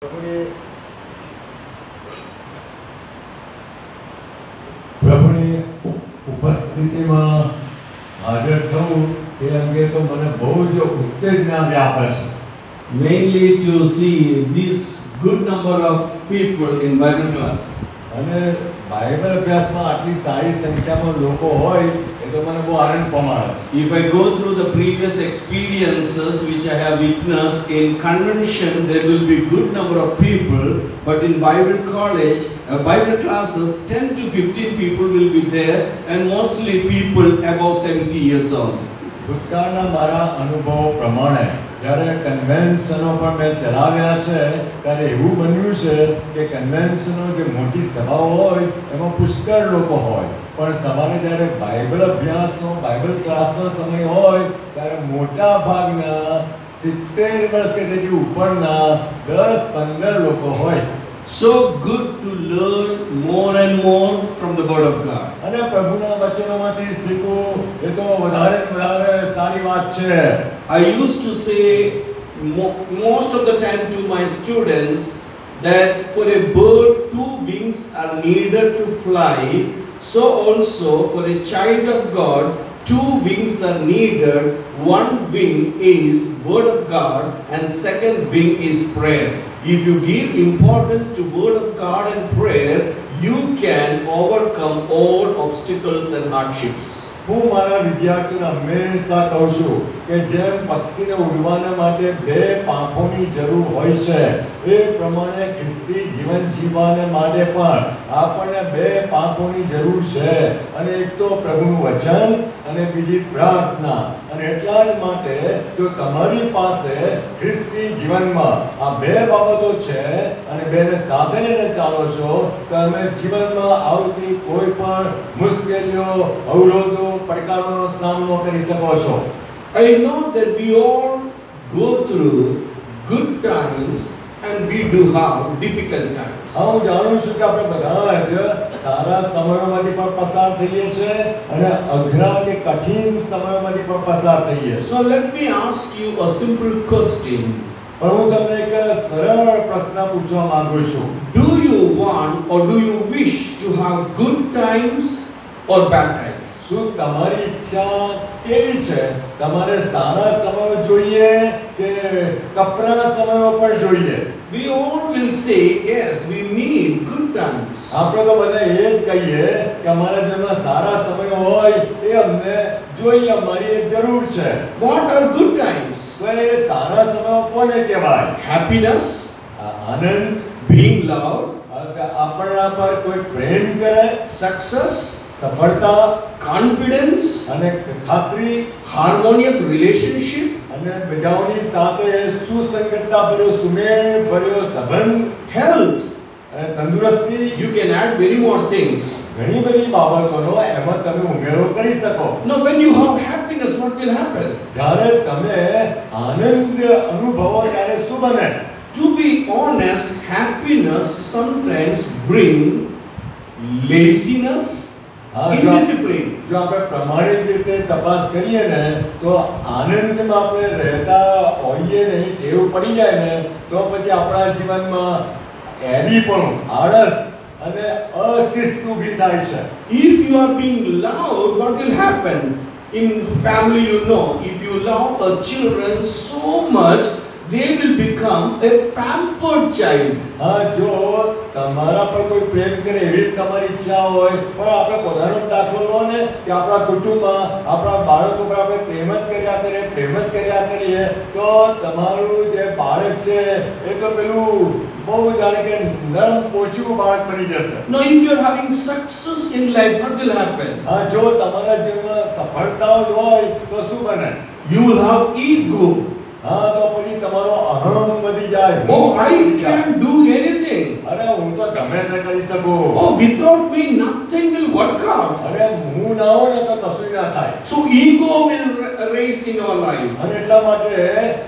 પ્રભુની ઉપસ્થિતિમાં હાજર થવું એ અંગે તો મને બહુ જ ઉત્તેજના વ્યાપે છે. Mainly to see this good number of people in Bible class. અને બાઇબલ અભ્યાસમાં આટલી સારી સંખ્યામાં લોકો હોય એ તો મને બહુ આનંદ પમાડે છે. If I go through the previous experiences which I have witnessed in convention, there will be good number of people, but in Bible college, Bible classes, 10 to 15 people will be there, and mostly people above 70 years old. ભૂતકાળના મારા અનુભવો પ્રમાણે જ્યારે કન્વેન્શનો પણ મેં ચલાવ્યા છે ત્યારે એવું બન્યું છે કે કન્વેન્શનો જે મોટી સભાઓ હોય એમાં પુષ્કળ લોકો હોય, પણ સવારે જ્યારે બાઇબલ અભ્યાસનો બાઇબલ ક્લાસનો સમય હોય ત્યારે મોટા ભાગના 70 વર્ષ કે તેથી ઉપરના 10-15 લોકો હોય. So good to learn more and more from the Word of God. અને પ્રભુના વચનોમાંથી શીખવું એ તો વધારે ને વધારે સારી વાત છે. I used to say most of the time to my students that for a bird 2 wings are needed to fly, so also for a child of God 2 wings are needed. One wing is Word of God and second wing is prayer. If you give importance to Word of God and prayer, you can overcome all obstacles and hardships. હું મારા વિદ્યાર્થીઓને હંમેશા કહું છું કે જેમ પક્ષીને ઉડવાના માટે 2 પાંખોની જરૂર હોય છે એ પ્રમાણે ખ્રિસ્તી જીવન જીવવાને માટે પણ આપણને 2 પાંખોની જરૂર છે, અને એક તો પ્રભુનું વચન અને બીજી પ્રાર્થના. અને એટલા જ માટે જો તમારી પાસે ખ્રિસ્તી જીવનમાં આ 2 બાબતો છે અને બેને સાથે લઈને ચાલો છો તો તમે જીવનમાં આવતી કોઈ પણ મુશ્કેલીઓ, અવરોધો, પડકારોનો સામનો કરી શકો છો. I know that we all go through good times and we do have difficult times. હું જાણું છું કે આપણે બધા જ સારા સમયોમાંથી પણ પસાર થઈએ છીએ અને અઘરા કે કઠિન સમયોમાંથી પણ પસાર થઈએ છીએ. So let me ask you a simple question. પણ હું તમને એક સરળ પ્રશ્ન પૂછવા માંગુ છું. Do you want or do you wish to have good times or bad times? શું તમારી ઈચ્છા કેવી છે? તમારે સારા સમયો જોઈએ કે કપરા સમયો પણ જોઈએ? We all will say yes, we need good times. આપણે તો બધા એ જ કહીએ કે અમારા જીવનમાં સારા સમયો હોય એ અમને જોઈએ, અમારી એ જરૂર છે. What are good times? તો એ સારા સમયો કોને કહેવાય? Happiness, આનંદ, being loved, આપણા પર કોઈ પ્રેમ કરે, success, સફળતા, confidence, અને ખાતરી, harmonious relationship, અને બીજાઓની સાથે સુસંગતતા ભર્યો, સુમેળ ભર્યો સંબંધ, health. તંદુરસ્તી. You can add many more things. ઘણી બધી બાબતોનો એમાં તમે ઉમેરો કરી શકો. Now when you have happiness, what will happen? જ્યારે તમે આનંદ અનુભવો ત્યારે શું બને? To be honest, happiness sometimes bring laziness, indiscipline. જો આપણે પ્રામાણિક રીતે તપાસ કરીએ ને તો આનંદમાં આપણે રહેતા હોઈએ ને, ટેવ પડી જાય ને તો પછી આપણા જીવનમાં એડીપણું, આળસ અને અશિસ્ત ઊભી થાય છે. If you are being loud, what will happen? In family, you know, if you love a children so much, they will become a pampered child. જો તમારા પર કોઈ પ્રેમ કરે એવી તમારી ઈચ્છા હોય, પણ આપણે પોતાનો દાખલો લો ને કે આપણા કુટુંબમાં આપણા બાળકો પર આપણે પ્રેમ જ કર્યા કરીએ તો તમારું જે બાળક છે એ તો પેલું બહુ જાણે કે નરમ પોચું બાળક બની જશે. Now if you are having success in life, what will happen? જો તમારા જીવનમાં સફળતાઓ હોય તો શું બને? You will have ego. તો પછી તમારો અહમ વધી જાય. Oh, I can do anything. અરે હું તો ગમે તે કરી શકું. Oh, without me nothing will work out. અરે હું ના હોય ને તો કશું ના થાય. So ego will raise in your life. અને એટલા માટે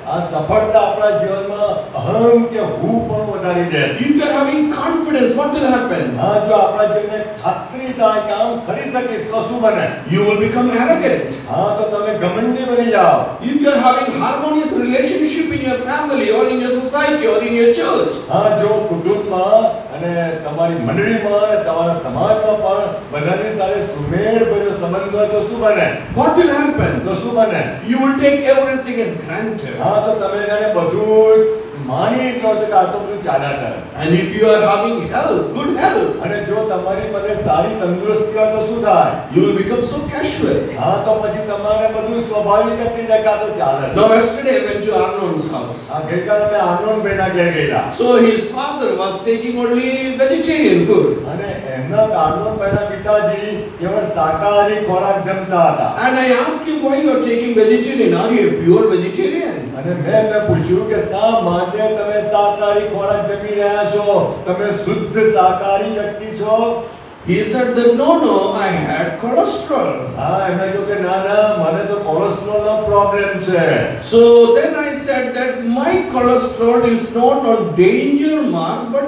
આ સફળતા આપણા જીવનમાં અહમ કે હું પણ વધારી દે છે. If you are having confidence confidence, what will happen? હા, જો આપણા જીવને ખાતરી થાય કે આમ કરી શકીશ તો શું બને? You will become arrogant. હા, તો તમે ઘમંડી બની જાઓ. If you are having harmonious relationship in your family or in your society or in your church, હા, જો કુટુંબમાં અને તમારી મંડળીમાં અને તમારા સમાજમાં પણ બધાની સાથે સુમેળભર્યો સંબંધ હોય તો શું બને? what will happen? તો શું બને? You will take everything as granted. હા, તો તમે જાણે બધું જ માની જ લો છો કે આ તો બધું ચાલ્યા કરે. And if you are having health, good health, અને જો તમારી પાસે સારી તંદુરસ્તી હોય તો શું થાય? you will become so casual. હા, તો પછી તમારે બધું સ્વાભાવિક જ થઈ જાય કે આ તો ચાલે છે. Now yesterday I went to Arnon's house. હા, ગઈકાલે મેં આનંદભાઈના ઘેર ગયેલા. So his father was taking only vegetarian food. અને એમના આનંદભાઈના પિતાજી કેવળ શાકાહારી ખોરાક જમતા હતા. And I asked him, why you are taking vegetarian? Are you a pure vegetarian? અને મેં એમને પૂછ્યું કે શા માટે તમે શાકાહારી ખોરાક જમી રહ્યા છો? તમે શુદ્ધ શાકાહારી વ્યક્તિ છો? He said that no, I had cholesterol. હા, એમણે કહ્યું કે ના ના, મને તો કોલેસ્ટ્રોલનો પ્રોબ્લેમ છે. So then I said that my cholesterol is not on danger mark but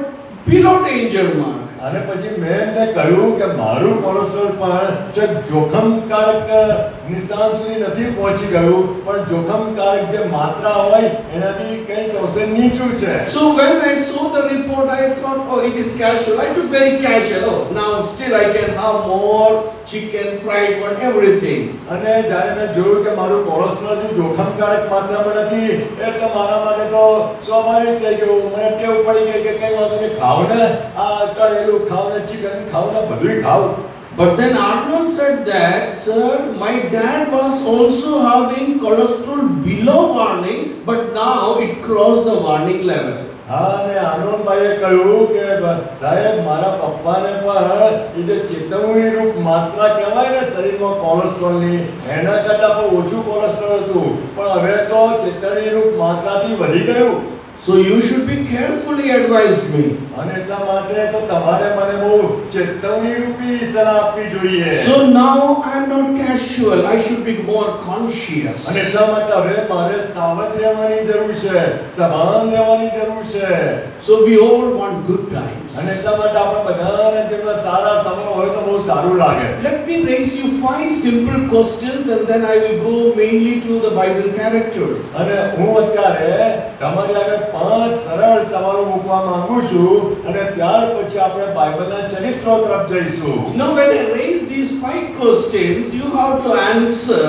below danger mark. અને પછી મેં એમને કહ્યું કે મારું કોલેસ્ટ્રોલ પણ છેક જોખમકારક નિશાન સુધી નથી પહોંચી ગયું, પણ જોખમકારક જે માત્રા હોય એનાથી કંઈક અંશે નીચું છે. So when I saw the report, I thought, oh, it is casual. I took very casual. Oh, now still I can have more chicken, fried one, everything. અને જ્યારે મેં જોયું કે મારું કોલેસ્ટ્રોલ જે જોખમકારક માત્રામાં નથી, એટલે મારા માટે તો સ્વાભાવિક થઈ ગયું. મને ટેવ પડી ગઈ કે કંઈ વાંધો નહીં, ખાવ ને આ તળેલું ખાવ ને ચિકન ખાવ ને બધુંય ખાવ. But then Arnold said that, sir, my dad was also having cholesterol below warning, but now it crossed the warning level. હા, અને આનંદભાઈએ કહ્યું કે સાહેબ, મારા પપ્પાને પણ એ જે ચેતવણી રૂપ માત્રા કહેવાય ને શરીરમાં કોલેસ્ટ્રોલની, એના કરતાં પણ ઓછું કોલેસ્ટ્રોલ હતું, પણ હવે તો ચેતવણી રૂપ માત્રાથી વધી ગયું. So you should be carefully advised me. અને એટલા માટે તો તમારે મને બહુ ચેતવણી રૂપી સલાહ આપવી જોઈએ. So now I am not casual. I should be more conscious. અને એટલા માટે હવે મારે સાવધ રહેવાની જરૂર છે, સભાન રહેવાની જરૂર છે. So we all want good times. અને એટલા માટે આપણે બધાને જેમાં સારા સમય હોય તો બહુ સારું લાગે. Let me raise you 5 simple questions and then I will go mainly to the Bible characters. અને હું અત્યારે તમારી આગળ 5 સરળ સવાલો મૂકવા માંગુ છું, અને ત્યાર પછી આપણે બાઇબલના ચરિત્રો તરફ જઈશું. Now when I raise these 5 questions, you have to answer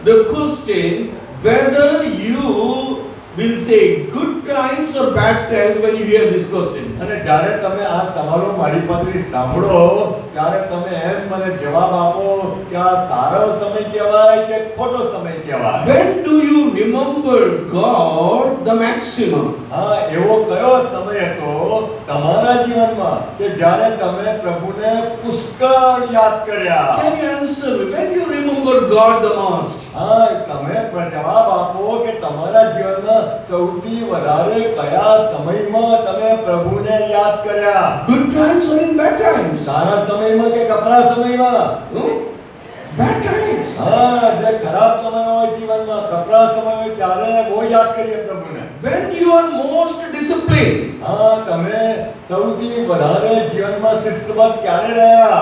the question whether you will say good times or bad times when you hear these questions. અને જ્યારે તમે આ સવાલો મારી પાસેથી સાંભળો ત્યારે તમે એમ મને જવાબ આપો કે આ સારો સમય કહેવાય કે ખોટો સમય કહેવાય. When do you remember God the maximum? હા, એવો કયો સમય હતો તમારા જીવનમાં કે જ્યારે તમે પ્રભુને પુષ્કળ યાદ કર્યા? Can you answer me? When you remember God the most? હા, તમે જવાબ આપો કે તમારા જીવનમાં સૌથી વધારે કયા સમયમાં તમે પ્રભુને યાદ કર્યા? Good times or in bad times? સારા સમયમાં કે કપરા સમયમાં? No? Bad times. હા, જે ખરાબ સમય હોય જીવનમાં, કપરા સમય હોય ત્યારે બહુ યાદ કરીએ પ્રભુને. When you are most disciplined. હા, તમે સૌથી વધારે જીવનમાં શિસ્તબદ્ધ ક્યારે રહ્યા?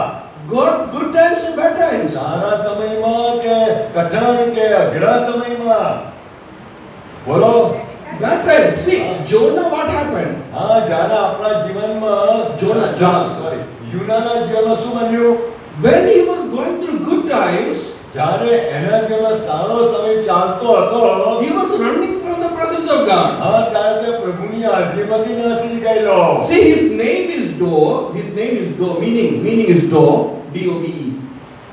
Good times or bad times? સારા સમયમાં કે કઠણ કે અઘરા સમયમાં? બોલો. Bad times. See, Jonah, what happened? હા, જ્યારે આપણા જીવનમાં Jonah. યુનાના જીવનમાં શું બન્યું? When he was going through good times, જ્યારે એના જીવનમાં સારો સમય ચાલતો હતો, he was running from the presence of God. હા, ત્યારે તે પ્રભુની હાજરીમાંથી નાસી ગયેલો. See, his name is Do, meaning is Do, D-O-V-E.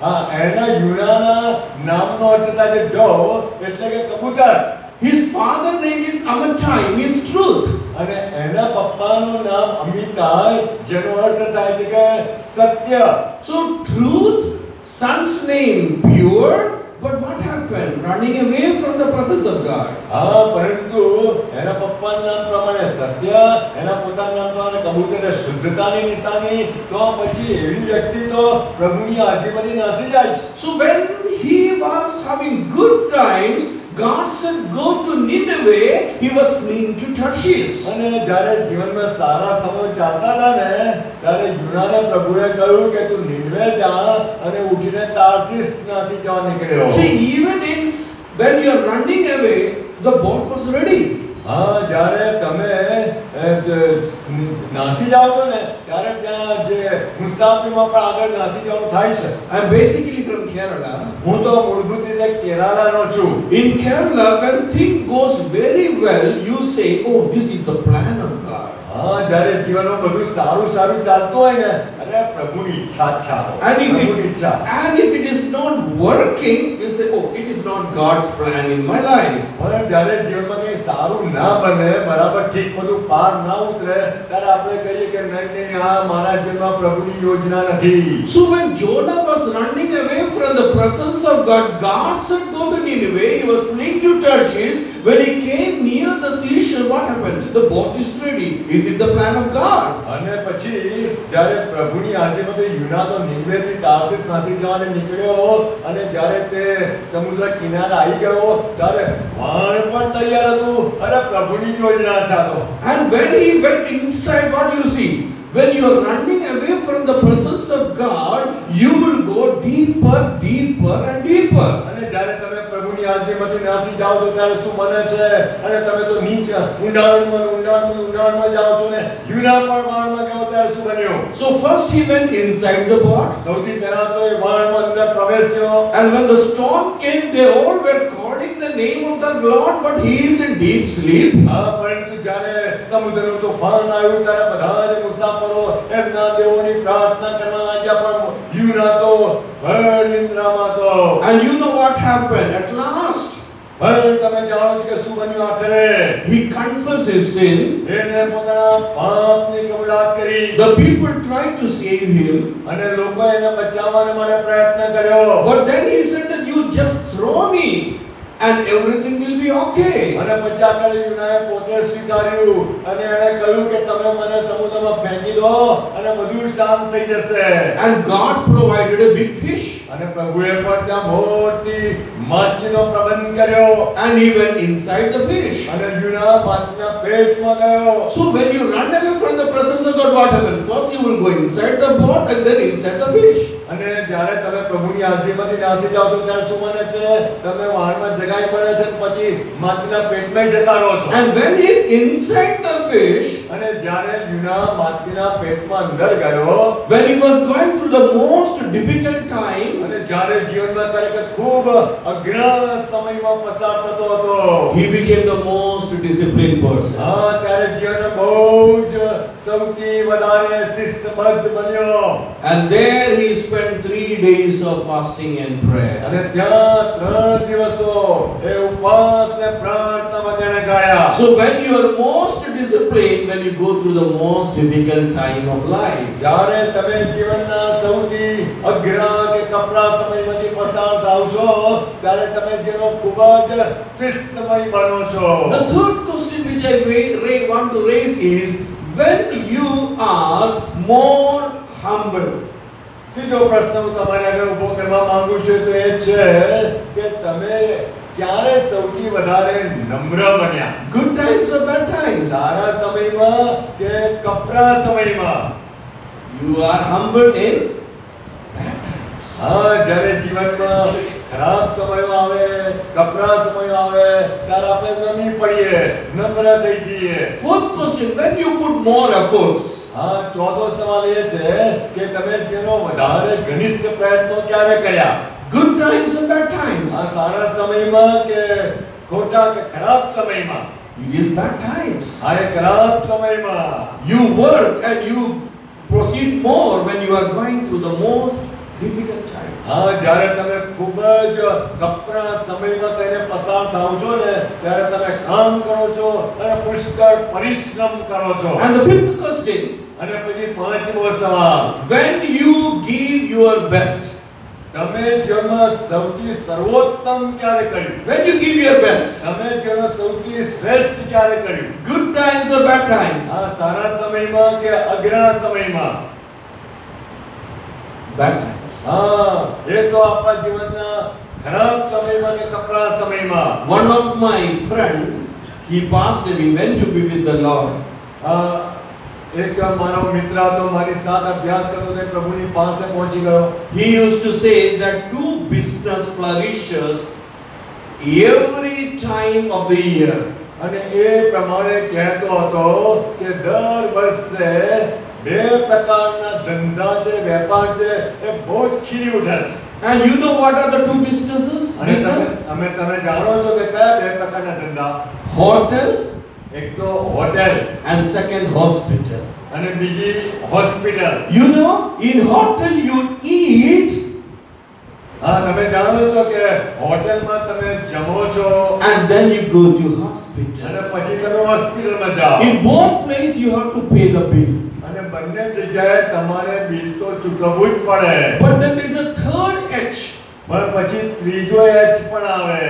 હા, એના યુનાના નામનો અર્થ થાય છે ડો, એટલે કે કબૂતર. His father name is Amittai, means truth. અને એના પપ્પાનું નામ અમિતાય, જેનો અર્થ થાય છે કે સત્ય. So truth, son's name pure, but what happened? Running away from the presence of God. હા, પરંતુ એના પપ્પાના નામ પ્રમાણે સત્ય, એના પોતાના નામ પ્રમાણે કબૂતરને શુદ્ધતાની નિશાની, તો પછી એવી વ્યક્તિ તો પ્રભુની હાજરીમાંથી નાસી જાય છે. So when he was having good times, God said go to Nineveh. He was fleeing to Tarshish. અને જ્યારે જીવનમાં સારા સમય ચાલતા હતા ને, યોનાને પ્રભુએ કહ્યું કે તું નીનવે જા અને ઉઠીને તાર્સીસ નાસી જવા નીકળ્યો. See, even when you are running away, the boat was ready. હા, જ્યારે તમે નાસી જાઓ છો ને ત્યારે ત્યાં જે મુસાફરીમાં પણ આગળ નાસી જવાનું થાય છે. I am basically from Kerala. હું તો મૂળભૂત રીતે કેરાલાનો છું. In Kerala, when things goes very well, you say, "Oh, this is the plan of God." હા, જ્યારે જીવનમાં બધું સારું સારું ચાલતું હોય ને અને પ્રભુની ઈચ્છા જ ચાલો. પ્રભુની ઈચ્છા. And if it is not working, you say, "Oh, it is not God's plan in my life." પણ જ્યારે જીવનમાં કંઈ સારું ના બને, બરાબર ઠીક બધું પાર ના ઉતરે, ત્યારે આપણે કહીએ કે નહીં નહીં, આ મારા જીવનમાં પ્રભુની યોજના નથી. So when Jonah was running away from the presence of God, God said, "Go to Nineveh." He was fleeing to Tarshish. When he came near the seashore, what happened? The boat is ready. Is it the plan of God? અને પછી જ્યારે પ્રભુની હાજરીમાં તો યુના તો નીનવેથી તાર્સીસ નાસી જવાને નીકળ્યો અને જ્યારે તે સમુદ્ર કિનારે આવી ગયો ત્યારે વાણ પણ તૈયાર હતું અને પ્રભુની યોજના છે આ તો. And when he went inside, what do you see? When you are running away from the presence of God, you will go deeper, deeper and deeper. અને જ્યારે તમે પ્રભુની હાજરીમાંથી નાસી જાઓ છો ત્યારે શું બને છે? અને તમે તો નીચે ઊંડાણમાં જાઓ છો ને યુના પણ વાણમાં ગયો ત્યારે શું બન્યું? So first he went inside the boat. સૌથી પહેલા તો એ વાણમાં અંદર પ્રવેશ્યો. And when the storm came, they all were calling the name of the Lord, but he is in deep sleep. હા, પરંતુ જ્યારે સમુદ્રનું તોફાન આવ્યું ત્યારે બધા જ મુસાફરો એમના દેવોની પ્રાર્થના કરવા લાગ્યા પણ યુના તો ભર નિંદ્રામાં હતો. And you know what happened at last? તમે જાણો છો કે શું બન્યું આખરે? He confessed his sin. એને પોતાના પાપની કબૂલાત કરી. The people tried to save him. અને લોકોએ એને બચાવવાનો માટે પ્રયત્ન કર્યો. But then he said that you just throw me and everything will be okay. અને પછી આખરે યુનાએ પોતે સ્વીકાર્યું અને એણે કહ્યું કે તમે મને સમુદ્રમાં ફેંકી દો અને બધું શાંત થઈ જશે. And God provided a big fish. અને પ્રભુએ પણ ત્યાં મોટી માછલીનો પ્રબંધ કર્યો. And he went inside the fish. અને યુના માછલીના પેટમાં ગયો. So when you run away from the presence of God, what happens? First you will go inside the boat and then inside the fish. અને જ્યારે તમે પ્રભુની હાજરીમાંથી નાસી જાઓ છો ત્યારે શું બને છે? તમે વાળમાં જગાઈ પડે છે પછી માછલીના પેટમાં જતા રહો છો. And when he is inside the fish, અને જ્યારે યુના માછલીના પેટમાં અંદર ગયો, when he was going through the most difficult time, અને જ્યારે જીવનમાં ખરેખર ખૂબ અઘરા સમયમાં પસાર થતો હતો, he became the most disciplined person. હા, ત્યારે જીવનમાં બહુ જ સૌથી વધારે શિસ્તબદ્ધ બન્યો. And there he spent 3 days of fasting and prayer. અને ત્યાં 3 દિવસો એ ઉપવાસ ને પ્રાર્થનામાં તેણે ગયા. So when you are most disciplined, when you go through the most difficult time of life, જ્યારે તમે જીવનના સૌથી અઘરા કે કપરા સમયમાંથી પસાર થાવ છો ત્યારે તમે જેનો ખૂબ જ શિસ્તમય બનો છો. the third question which I want to raise is, when you are more humble. ત્રીજો પ્રશ્ન હું તમારી આગળ ઊભો કરવા માંગુ છું તો એ છે કે તમે ક્યારે સૌથી વધારે નમ્ર બન્યા? Good times or bad times? સારા સમયમાં કે કપરા સમયમાં? You are humble in bad times. હા, જ્યારે જીવનમાં ખરાબ સમયો આવે, કપરા સમયો આવે ત્યારે આપણે નમી પડીએ, નમ્ર થઈ જઈએ. Fourth question, when you put more efforts. હા, ચોથો સવાલ એ છે કે તમે જેનો વધારે ઘનિષ્ઠ પ્રયત્નો ક્યારે કર્યા? Good times and bad times? આ સારા સમયમાં કે ખોટા કે ખરાબ સમયમાં? It is bad times. આ એ ખરાબ સમયમાં. You work and you proceed more when you are going through the most difficult time. હા, જ્યારે તમે ખૂબ જ કપરા સમયમાં તેને પસાર થાવ છો ને ત્યારે તમે કામ કરો છો અને પુષ્કળ પરિશ્રમ કરો છો. And the fifth question, અને પછી પાંચમો સવાલ, when you give your best. તમે જીવનમાં સૌથી સર્વોત્તમ ક્યારે કર્યું? When you give your best. તમે જીવનમાં સૌથી શ્રેષ્ઠ ક્યારે કર્યું? Good times or bad times? હા, સારા સમયમાં કે અઘરા સમયમાં? Bad times. હા, એ તો આપણા જીવનના ખરાબ સમયમાં કે કપરા સમયમાં. One of my friend, he passed away, went to be with the Lord. એક મારો મિત્ર હતો, મારી સાથે અભ્યાસ કરતો હતો, પ્રભુની પાસે પહોંચી ગયો. He used to say that two business flourishes every time of the year. અને એ પ્રમાણે કહેતો હતો કે દર વર્ષે બે પ્રકારના ધંધા છે, વેપાર છે, એ બહુ જ ખીલી ઉઠે છે. And you know what are the two businesses? અને તમે જાણો છો કે કયા બે પ્રકારના ધંધા? Hotel એક તો હોટેલ and second hospital. અને બીજી hospital. You know, in hotel you eat. હા, તમે જાણો છો કે હોટેલમાં તમે જમો છો And then you go to hospital. અને પછી તમે હોસ્પિટલમાં જાઓ. In both places you have to pay the bill. અને બંને જગ્યાએ તમારે બિલ તો ચૂકવવું જ પડે. But then there is a third H. પણ પછી ત્રીજો એચ પણ આવે.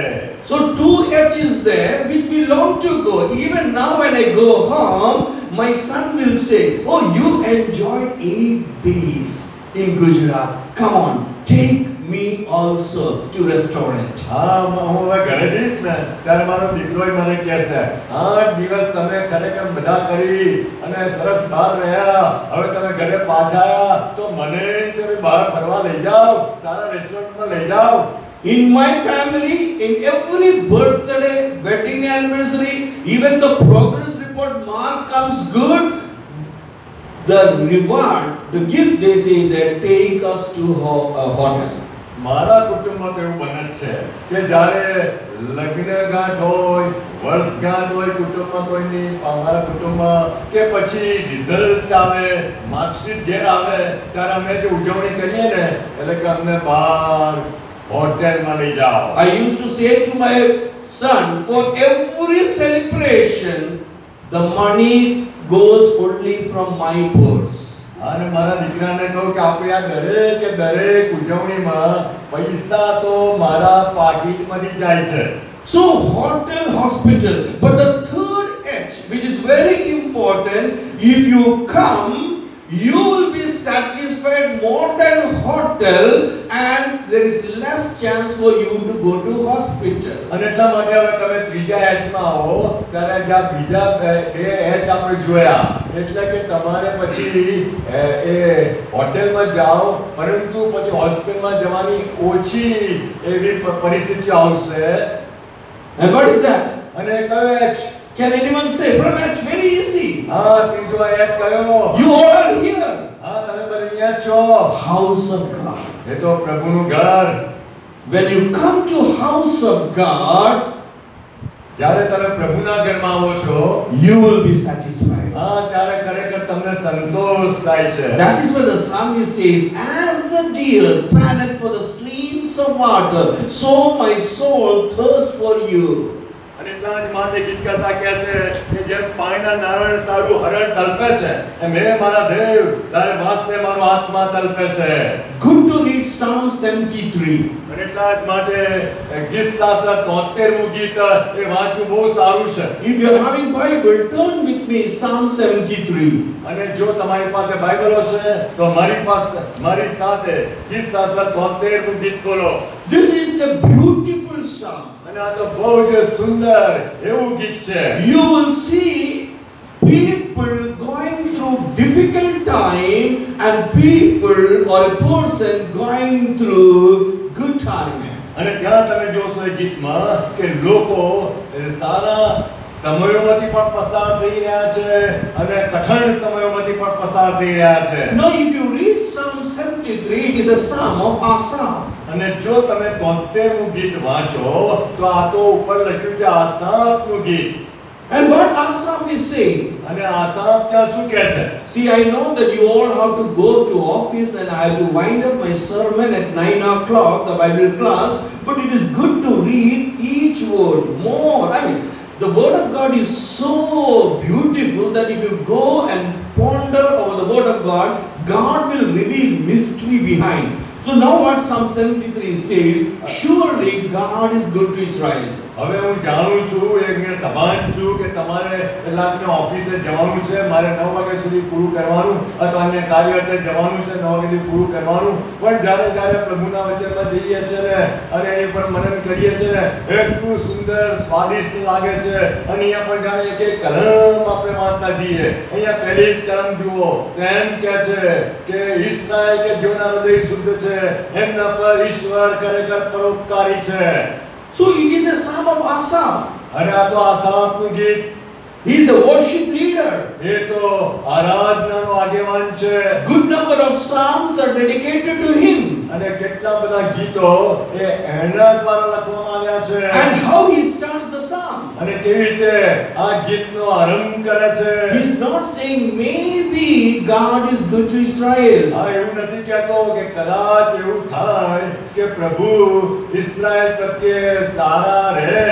So two H is there which we long to go. Even now when I go home, my son will say, "Oh, you enjoyed 8 days in Gujarat. Come on, take me also to restaurant." હા, હું હવે ઘરે જઈશ ને ત્યારે મારો દીકરો મને કહેશે, 8 દિવસ તમે ખરેખર મજા કરી અને સરસ બહાર રહ્યા, હવે તમે ઘરે પાછા આવ્યા તો મને તમે બહાર ફરવા લઈ જાઓ, સારા રેસ્ટોરન્ટમાં લઈ જાઓ. In my family, in every birthday, wedding anniversary, even the progress report mark comes good, the reward, the gift they say that take us to a hotel. મારા કુટુંબમાં તો એવું બને જ છે કે જ્યારે લગ્નગાંઠ હોય, વર્ષગાંઠ હોય કુટુંબમાં કોઈની, અમારા કુટુંબમાં, કે પછી રિઝલ્ટ આવે, માર્કશીટ ઘેર આવે, ત્યારે અમે જે ઉજવણી કરીએ ને એટલે કે અમને બહાર હોટેલમાં લઈ જાઓ. I used to say to my son, for every celebration, the money goes only from my purse. અને મારા દીકરાને કહું કે આપણે આ દરેકે દરેક ઉજવણીમાં પૈસા તો મારા પાકીટમાંથી જાય છે. So hotel, hospital. But the third H, which is very important, if you come, you will be satisfied more than hotel, and there is less chance for you to go to hospital. અને એટલા માટે હવે તમે ત્રીજા એચમાં આવો ત્યારે જ્યાં બીજા બે એચ આપણે જોયા, એટલે કે તમારે પછી એ હોટેલમાં જાઓ, પરંતુ પછી હોસ્પિટલમાં જવાની ઓછી એવી પરિસ્થિતિ આવશે. And what is that? અને કયો H? Can anyone say from H? Very easy. હા, ત્રીજો એચ કયો? You all are here. હા, તમે બધા અહીંયા જ છો. House of God. એ તો પ્રભુનું ઘર. When you come to house of God, જ્યારે તમે પ્રભુના ઘરમાં આવો છો, you will be satisfied. હા, ત્યારે ખરેખર તમને સંતોષ થાય છે. That is why the psalmist says, as the deer panteth for the streams of water, so my soul thirsts for you. અને એટલા જ માટે ગીતકર્તા કહે છે કે જેમ પાણીના નારણ સારું હરણ તલપે છે, એમ હે મારા દેવ તારે વાસ્તે મારો આત્મા તલપે છે. Good to read Psalm 73. અને એટલા જ માટે ગીત શાસ્ત્ર 73મું ગીત એ વાંચવું બહુ સારું છે. If you are having Bible, turn with me Psalm 73. અને જો તમારી પાસે બાઇબલો છે તો મારી સાથે ગીત શાસ્ત્ર 73મું ગીત ખોલો. This is a beautiful psalm. અને આ તો બહુ જ સુંદર એવું ગીત છે. You will see people going through difficult time and people or a person going through good time. અને ત્યાં તમે જોશો એ ગીતમાં કે લોકો સારા સમયોમાંથી પણ પસાર થઈ રહ્યા છે અને કઠણ સમયોમાંથી પણ પસાર થઈ રહ્યા છે. Now if you read Psalm 73, it is a psalm of Asaph. અને જો તમે 73મું ગીત વાંચો તો આ તો ઉપર લખ્યું છે આસાફનું ગીત. And what Asaph is saying? અને આસાફ ત્યાં શું કહે છે? See, I know that you all have to go to office and I have to wind up my sermon at 9 o'clock, the Bible class, but it is good to read each word more. I mean, the word of God is so beautiful that if you go and ponder over the word of God, God will reveal mystery behind. So now what Psalm 73 says, surely God is good to Israel. હવે હું જાણું છું એક મેં સભાન છું કે તમારે કલાકને ઓફિસે જવાનું છે, મારે 9 વાગ્યા સુધી પૂરું કરવાનું અથવા અન્ય કાર્ય અર્થે જવાનું છે, 9 વાગ્યા સુધી પૂરું કરવાનું. પણ જ્યારે જ્યારે પ્રભુના વચનમાં જઈએ છે ને અને એની પર મનન કરીએ છે ને એટલું સુંદર સ્વાદિષ્ટ લાગે છે. અને અહીંયા પણ જ્યારે એક એક કલમ આપણે વાંચતા જઈએ, અહીંયા પહેલી જ કલમ જુઓ તો એમ કહે છે કે ઈશ્રાયેલ કે જેઓના હૃદય શુદ્ધ છે એમના પર ઈશ્વર ખરેખર પરોપકારી છે. So it is a psalm of Asaph. અને આ તો આસાફનું ગીત. He is a worship leader. એ તો આરાધનાનો આગેવાન છે. Good number of psalms are dedicated to him. અને કેટલા બધા ગીતો એ એના દ્વારા લખવામાં આવ્યા છે. And how he starts the psalm. અને કેવી રીતે આ ગીતનો આરંભ કરે છે. He is not saying maybe God is good to Israel. આ એવું નથી કહેતો કે કદાચ એવું થાય કે પ્રભુ ઇસ્રાએલ પ્રત્યે સારા રહે.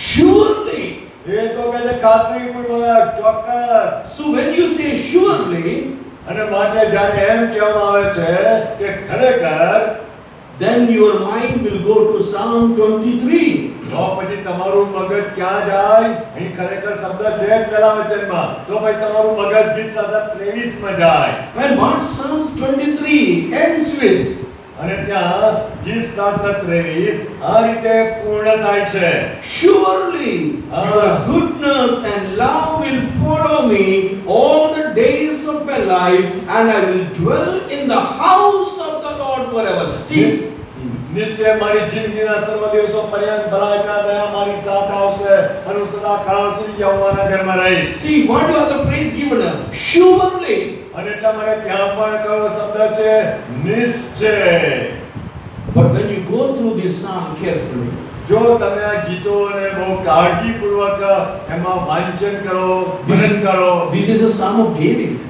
Surely. એ તો કહે છે ખાતરીપૂર્વક, ચોક્કસ. So when you say surely, અને માટે જ્યારે એમ કહેવામાં આવે છે કે ખરેખર, then your mind will go to Psalm 23. તો પછી તમારું મગજ ક્યાં જાય? અહીં ખરેખર શબ્દ છે જ પહેલા વચનમાં. તો પછી તમારું મગજ ગીત સાથે 23 માં જાય. When what Psalm 23 ends with, અને ત્યાં ગીત શાસ્ત્ર 23 આ રીતે પૂર્ણ થાય છે. surely your goodness and love will follow me all the days of my life, and I will dwell in the house of the Lord forever. See, નિશ્ચય મારી જિંદગીના સર્વ દિવસો પર્યંત ભલાઈના દયા મારી સાથે આવશે અને હું સદા કાળ સુધી યહોવાના ઘરમાં રહીશ. see what you are the phrase given up. Surely. અને એટલા માટે ત્યાં પણ કયો શબ્દ છે? નિશ્ચય. But when you go through this psalm carefully, જો તમે આ ગીતોને બહુ કાળજીપૂર્વક એમાં વાંચન કરો, મનન કરો, this is a psalm of David.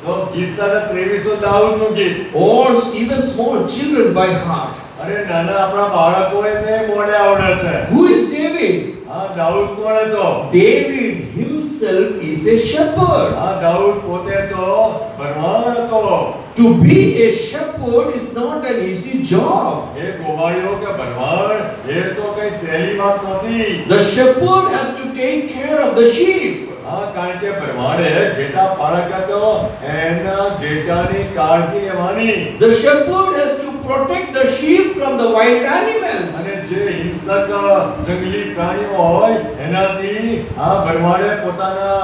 તો ગીત સાથે 23 તો દાઉદનું ગીત. Or even small children by heart. અરે નાના આપણા બાળકો એને મોઢે આવડે છે. Who is David? આ દાઉદ કોણ હતો? David himself is a shepherd. આ દાઉદ પોતે તો ભરવાડ હતો. To be a shepherd is not an easy job. એ ગોવાળીઓ કે ભરવાડ એ તો કઈ સહેલી વાત નહોતી. The shepherd has to take care of the sheep. હા, કારણ કે ભરવાડે ઘેટા પાળક હતો, એના ઘેટાની કાળજી લેવાની. The shepherd has to protect the sheep from the wild animals. અને જે હિંસક જંગલી પ્રાણીઓ હોય એનાથી આ ભરવાડે પોતાના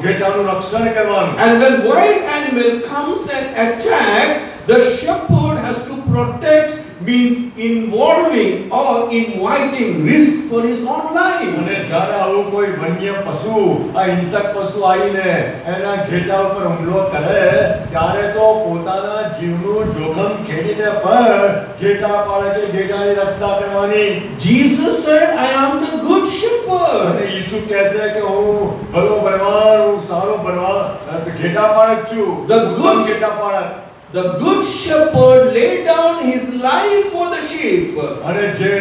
ઘેટાનું રક્ષણ કરવાનું. And when wild animal comes and attack, the shepherd has to protect, means involving or inviting risk for his own life. અને જ્યારે આવું કોઈ વન્ય પશુ, આ હિંસક પશુ આવીને એના ઘેટા ઉપર હુમલો કરે ત્યારે તો પોતાના જીવનું જોખમ ખેડીને પણ ઘેટા પાળકે ઘેટાની રક્ષા કરવાની. Jesus said, I am the good shepherd. અને ઈસુ કહે છે કે હું ભલો ભરવાડ, હું સારો ભરવાડ, ઘેટા પાળક છું. ઉત્તમ ઘેટા પાળક. The good shepherd laid down his life for the sheep. અને જે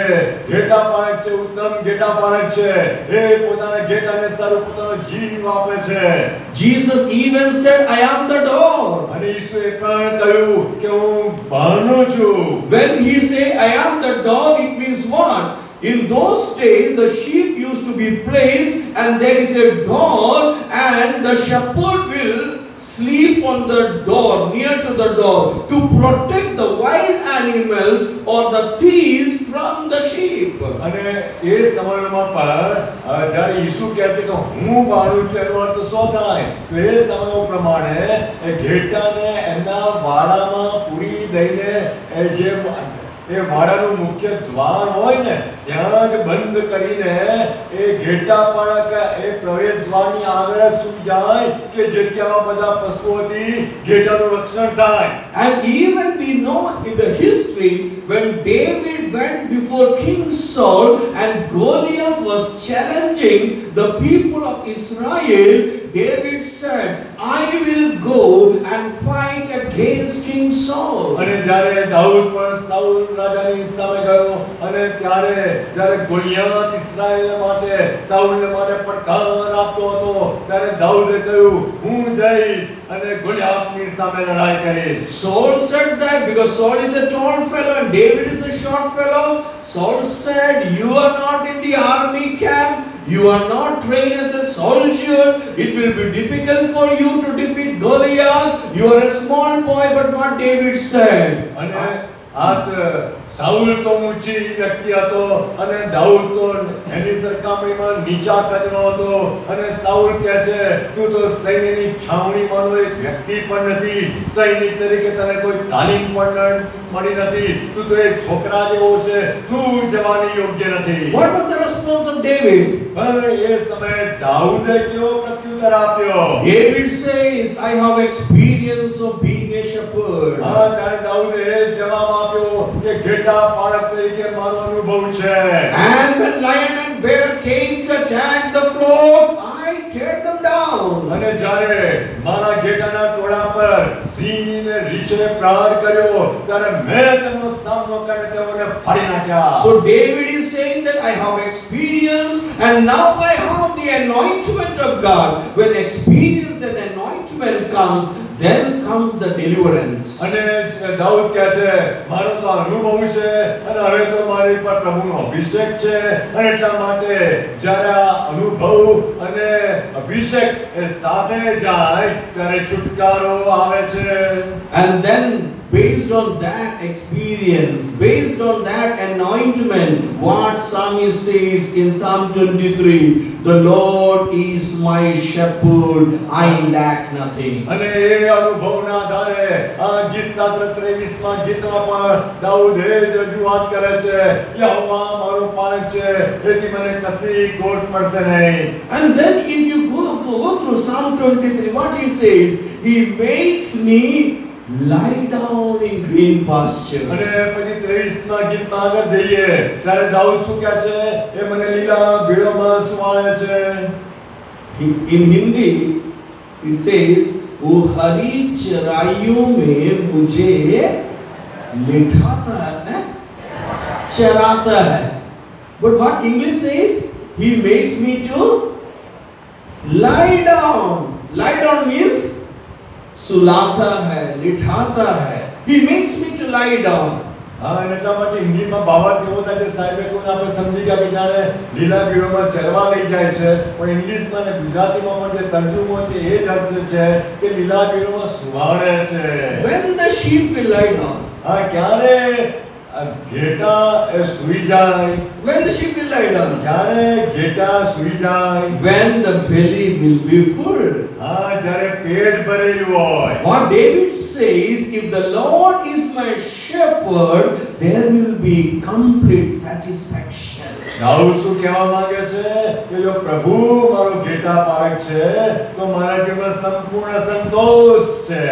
ઘેટા પાળક છે, ઉત્તમ ઘેટા પાળક છે, એ પોતાના ઘેટાને સારું પોતાનો જીવ આપે છે. Jesus even said, I am the door. અને ઈસુએ પણ કહ્યું કે હું બહારનો છું. When he say I am the door, it means what? In those days the sheep used to be placed and there is a door and the shepherd will sleep on the door, near to the door, to protect the wild animals or the thieves from the sheep. અને એ સમયમાં પણ જ્યારે ઈસુ કહે છે કે હું બહારનો છું એનો અર્થ શું થાય? તો એ સમયો પ્રમાણે એ ઘેટાને એમના વાડામાં પૂરી દઈને જે એ વાડાનું મુખ્ય દ્વાર હોય ને ત્યાં જ બંધ કરીને એ ઘેટા પાળક એ પ્રવેશ દ્વારની આગળ સૂઈ જાય કે જેથી આવા બધા પશુઓથી ઘેટાનું રક્ષણ થાય. And even we know in the history when David went before King Saul and Goliath was challenging the people of Israel, David said, I will go and fight against King Saul. અને જ્યારે દાઉદ પણ soul રાજાની સામે ગયો અને જ્યારે ગોલિયાત ઇસ્રાએલ માટે સાઉલને માટે પડકાર આપતો હતો ત્યારે દાઉદે કહ્યું હું જઈશ અને ગોલિયાતની સામે લડાઈ કરીશ. Saul said that because Saul is a tall fellow and David is a short fellow. Saul said, you are not in the army camp. You are not trained as a soldier. It will be difficult for you to defeat Goliath. You are a small boy. But what David said. અને soul તો ઊંચી વ્યક્તિ હતો અને દાઉદ તો એની સરખામણીમાં નીચા કદનો હતો અને સાઉલ કહે છે તું તો સૈન્યની છાવણીમાંનો એક વ્યક્તિ પણ નથી, સૈનિક તરીકે તને કોઈ તાલીમ પણ મળી નથી, તું તો એક છોકરા જેવો છે, તું જવાની યોગ્ય નથી. What was the response of David? એ સમયે દાઉદે કેવો પ્રત્યુત્તર આપ્યો? David says, I have experience of being a shepherd. ત્યારે દાઉદે જવાબ આપ્યો કે ઘેટા પાળક તરીકે મારો અનુભવ છે. And when lion and bear came to attack the flock, I tear them down. અને જ્યારે મારા ઘેટાના ટોળા પર સિંહ ને રીછે પ્રહાર કર્યો ત્યારે મેં તેમનો સામનો કરીને તેઓને ફાડી નાખ્યા. So David is saying that I have experience and now I have the anointment of God. When experience and anointment comes, then comes the deliverance. અને દાઉદ કહે છે મારો તો અનુભવ છે અને હવે તો મારી પર પ્રભુનો અભિષેક છે અને એટલા માટે જ્યારે આ અનુભવ અને અભિષેક એ સાથે જાય ત્યારે છુટકારો આવે છે. And then based on that experience, based on that anointment, what psalmist says in Psalm 23, the Lord is my shepherd, I lack nothing. અને એ અનુભવના આધારે આ ગીત શાસ્ત્ર 23 માં ગીતમાં પણ દાઉદે જ રજૂઆત કરે છે યહોવા મારો પાલક છે એથી મને કશી ખોટ પડશે નહીં. And then if you go through Psalm 23, what he says, he makes me lie down in green pasture. અને પછી 23 ના ગીતમાં આગળ જઈએ ત્યારે દાઉદ શું કહે છે એ મને લીલા ભેડોમાં સુવાળે છે. In Hindi it says, वो हरी चराइयों में मुझे लिटाता है, चराता है. But what English says, he makes me to lie down. Lie down means सुलाता है, लिटाता है. He makes me to lie down. હા અને એટલા માટે હિન્દીમાં ભાવાર્થ એવો થાય કે સાહેબે કોઈને આપણે સમજી ગયા કે જાણે લીલા ભેડોમાં ચરવા લઈ જાય છે, પણ ઇંગ્લિશમાં અને ગુજરાતીમાં પણ જે તર્જુમો છે એ જ અર્થ છે કે લીલા ભેડોમાં સુવાડે છે. When the sheep will lie down. હા ક્યારે ઘેટા એ સૂઈ જાય? When the sheep will lie down. ક્યારે ઘેટા સૂઈ જાય? When the belly will be full. હા જ્યારે પેટ ભરેલું હોય. What David says, if the Lord is my shepherd, there will be complete satisfaction. Dawood શું કહેવા માંગે છે કે જો પ્રભુ મારો ઘેટા પાલક છે તો મારા જીવનમાં સંપૂર્ણ સંતોષ છે.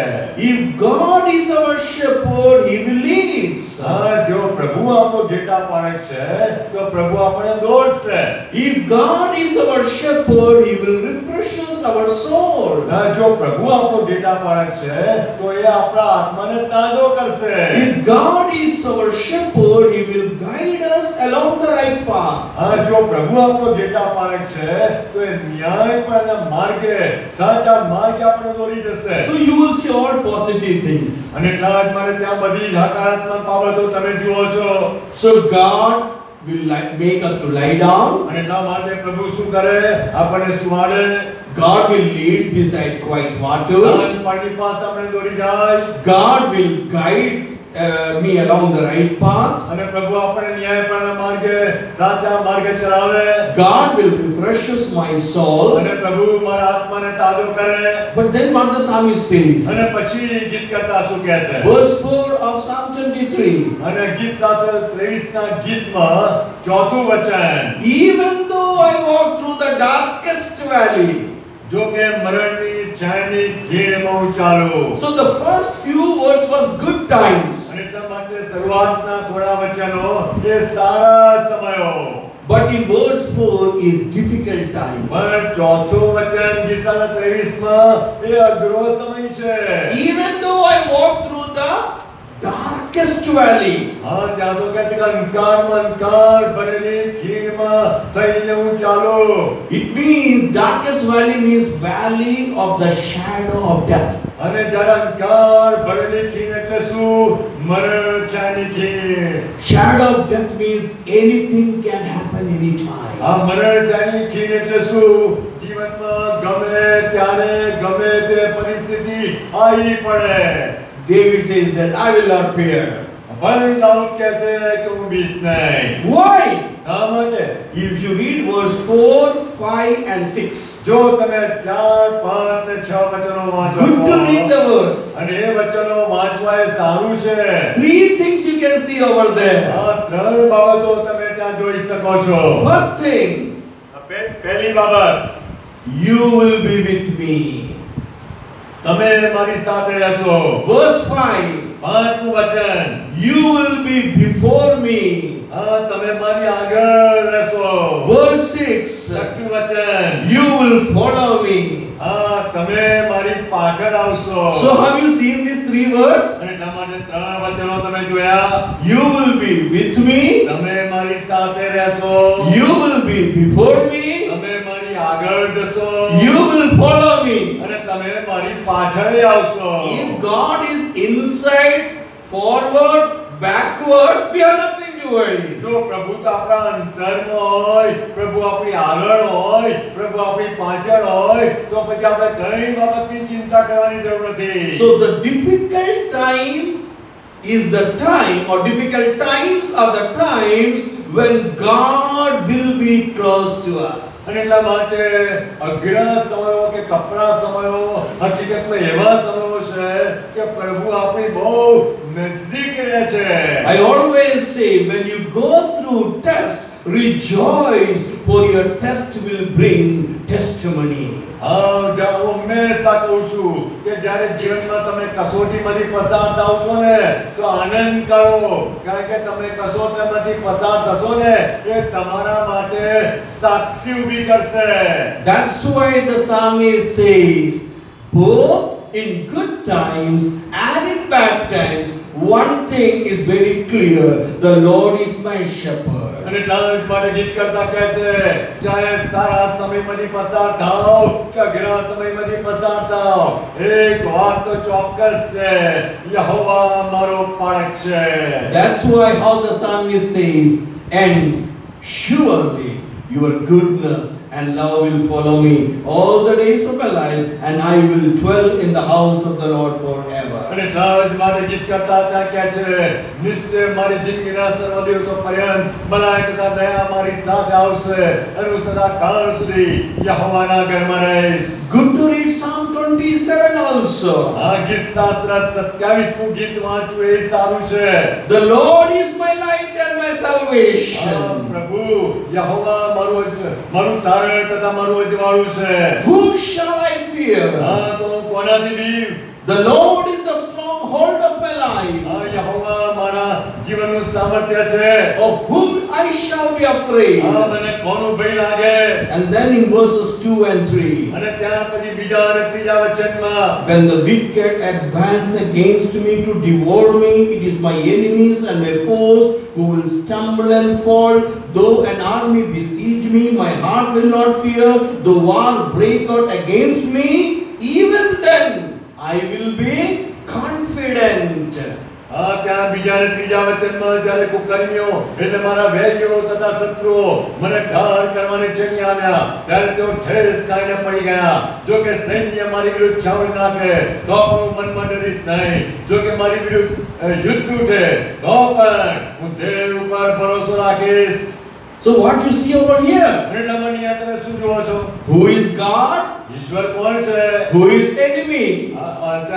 If God is our shepherd, he will lead. હા જો પ્રભુ આપણો ઘેટા પાલક છે તો પ્રભુ આપણને દોરશે. If God is our shepherd, he will refresh us our soul. હા જો પ્રભુ આપણો ઘેટા પાલક છે તો એ આપણા આત્માને તાજો કરશે. If God is our shepherd, he will guide us along the right path. હા જો પ્રભુ આપણો ઘેટા પાલક છે તો એ ન્યાયપૂર્ણ માર્ગે સાચા માર્ગે આપણે દોરી જશે. So you will see all positive things. અને એટલા જ મારે ત્યાં બધી જ હકારાત્મક બાબતો તમે જુઓ છો. So God will make us to lie down. અને એટલા માટે પ્રભુ શું કરે? આપણને સુવાડે. God will lead beside quiet waters. પાણી પાસે આપણે દોરી જાય. God will guide me along the right path. અને પ્રભુ આપણને ન્યાયપૂર્ણ માર્ગે સાચા માર્ગે ચલાવે. God will refresh my soul. અને પ્રભુ મારા આત્માને તાજો કરે. But then what the psalmist says, અને પછી ગીતકર્તા શું કહે છે? verse 4 of Psalm 23, અને ગીત શાસ્ત્ર 23 ના ગીતમાં ચોથું વચન, even though I walk through the darkest valley. જો કે મરણની છાયાની ખીણમાં હું ચાલું. So the first few words was good times. અને એટલા માટે શરૂઆતના થોડા વચનો એ સારા સમયો. But in verse 4 is difficult time. પણ ચોથું વચન ગીતાના 23 માં એ અઘરો સમય છે. Even though I walk through the darkest valley, હા, ત્યાં તો કહે છે કે અંધકારમાં અંધકાર ભરેલી ખીણમાં થઈને હું ચાલું. it means darkest valley means valley of the shadow of death. અને જ્યારે અંધકાર ભરેલી ખીણ એટલે શું? મરણ છાની ખીણ. Shadow of death means anything can happen anytime. આ મરણ છાની ખીણ એટલે શું? જીવનમાં ગમે ત્યારે ગમે તે પરિસ્થિતિ આવી પડે. David says that I will not fear. પણ દાઉદ કહે છે કે હું બીસ નહીં. Why? શા માટે? If you read verse 4, 5 and 6, જો તમે 4, 5 ને 6 વચનો વાંચો good to read the verse. અને એ વચનો વાંચવા એ સારું છે. 3 things you can see over there. આ 3 બાબતો તમે ત્યાં જોઈ શકો છો. First thing, પહેલી બાબત, you will be with me. તમે મારી સાથે રહેશો. Verse 5, પાંચમું વચન, you will be before me. હા, તમે મારી આગળ રહેશો. Verse 6, છઠ્ઠું વચન, you will follow me. હા, તમે મારી પાછળ આવશો. So have you seen these 3 words? અને એટલા માટે 3 વચનો તમે જોયા. You will be with me. તમે મારી સાથે રહેશો. You will be before me. તમે મારી આગળ જશો. You will follow me. અને તમે મારી પાછળ આવશો. If God is inside, forward, backward, we have nothing to worry. જો પ્રભુ તો આપણા અંતરમાં હોય, પ્રભુ આપણી આગળ હોય, પ્રભુ આપણી પાછળ હોય, તો પછી આપણે કઈ બાબતની ચિંતા કરવાની જરૂર નથી. So the difficult time is the time, or difficult times are the times when God will be close to us. અને એટલા માટે અઘરા સમયો કે કપરા સમયો હકીકતમાં એવા સમયો છે કે પ્રભુ આપણી બહુ નજદીક રહે છે. I always say, when you go through test, rejoice, for your test will bring testimony. હા, હું હંમેશા કહું છું કે જ્યારે જીવનમાં તમે કસોટીમાંથી પસાર થાવ છો ને તો આનંદ કરો, કારણ કે તમે કસોટીમાંથી પસાર થશો ને એ તમારા માટે સાક્ષી ઊભી કરશે. That's why the psalmist says, both in good times and in bad times, one thing is very clear, the Lord is my shepherd. અને એટલા જ માટે ગીતકર્તા કહે છે, ચાહે સારા સમયમાંથી પસાર થાવ કે અઘરા સમયમાંથી પસાર થાવ, એક વાત તો ચોક્કસ છે, યહોવા મારો પાળક છે. That's why how the psalmist says, ends, surely your goodness and love will follow me all the days of my life, and I will dwell in the house of the Lord forever. અને એટલા જ માટે ગીતકર્તા ત્યાં કહે છે, નિશ્ચય મારી જિંદગીના સર્વ દિવસો પર્યંત ભલાઈ તથા દયા મારી સાથે આવશે અને હું સદા કાળ સુધી યહોવાના ઘરમાં રહીશ. Good to read Psalm 27 also. આ ગીત શાસ્ત્ર 27મું ગીત વાંચવું એ સારું છે. The Lord is my light and my salvation. પ્રભુ યહોવા મારું તારણ તથા મારું અજવાળું છે. Whom shall I fear? તો હું કોનાથી બીવ? The Lord is the stronghold of my life. યહોવા મારા જીવનનું સામર્થ્ય છે. Of whom I shall be afraid? મને કોનું ભય લાગે? And then in verses 2 and 3, અને ત્યાર પછી બીજા અને ત્રીજા વચનમાં, when the wicked advance against me to devour me, it is my enemies and my foes who will stumble and fall. Though an army besiege me, my heart will not fear. Though war break out against me, even then I will be confident. ત્યાં બીજા અને ત્રીજા વચનમાં જ્યારે કુકર્મીઓ એટલે મારા વેરીઓ તથા શત્રુઓ મને ઢાળ કરવાને ચડી આવ્યા ત્યારે તેઓ ઠેસ ખાઈને પડી ગયા. જો કે સૈન્ય મારી વિરુદ્ધ છાવણી નાખે તો પણ હું મનમાં ડરીશ નહીં. જો કે મારી વિરુદ્ધ યુદ્ધ ઉઠે તો પણ હું દેવ ઉપર ભરોસો રાખીશ. So what you see over here? એટલા મને આ તમે શું જુઓ છો? Who is God? ઈશ્વર કોણ છે? Who is enemy?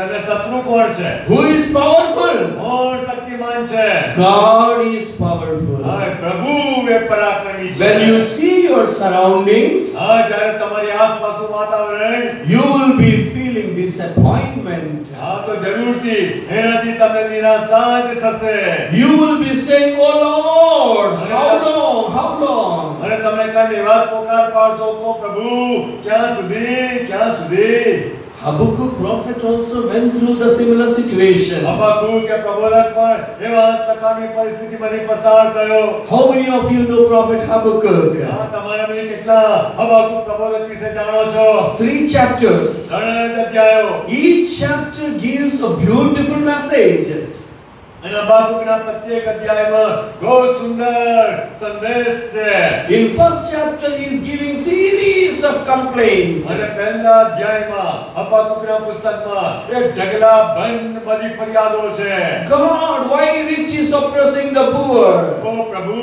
અને શત્રુ કોણ છે? Who is powerful? કોણ શક્તિમાન છે? God is powerful. પ્રભુ એ પરાક્રમી છે. When you see your surroundings, જ્યારે તમારી આસપાસનું વાતાવરણ, you will be feeling disappointment. તો જરૂરથી એનાથી તમને નિરાશા જ થશે. You will be saying, oh Lord, how long? અને તમે કાંઈ એવા જ પોકાર પાડશો કો પ્રભુ ક્યાં સુધી Habakkuk prophet also went through the similar situation. હબાકુક કે પ્રબોધક પણ એવા જ પ્રકારની પરિસ્થિતિમાંથી પસાર થયો. How many of you know prophet Habakkuk? હા તમારામાંથી કેટલા હબાકુક પ્રબોધક વિશે જાણો છો? 3 chapters. 3 અધ્યાયો. Each chapter gives a beautiful message. અને હબાકુકના પ્રત્યેક અધ્યાયમાં બહુ સુંદર સંદેશ છે. In first chapter he is giving series of complaints. અને પહેલા અધ્યાયમાં હબાકુકના પુસ્તકમાં એક ઢગલાબંધ બધી ફરિયાદો છે. God, why rich is oppressing the poor? ઓ પ્રભુ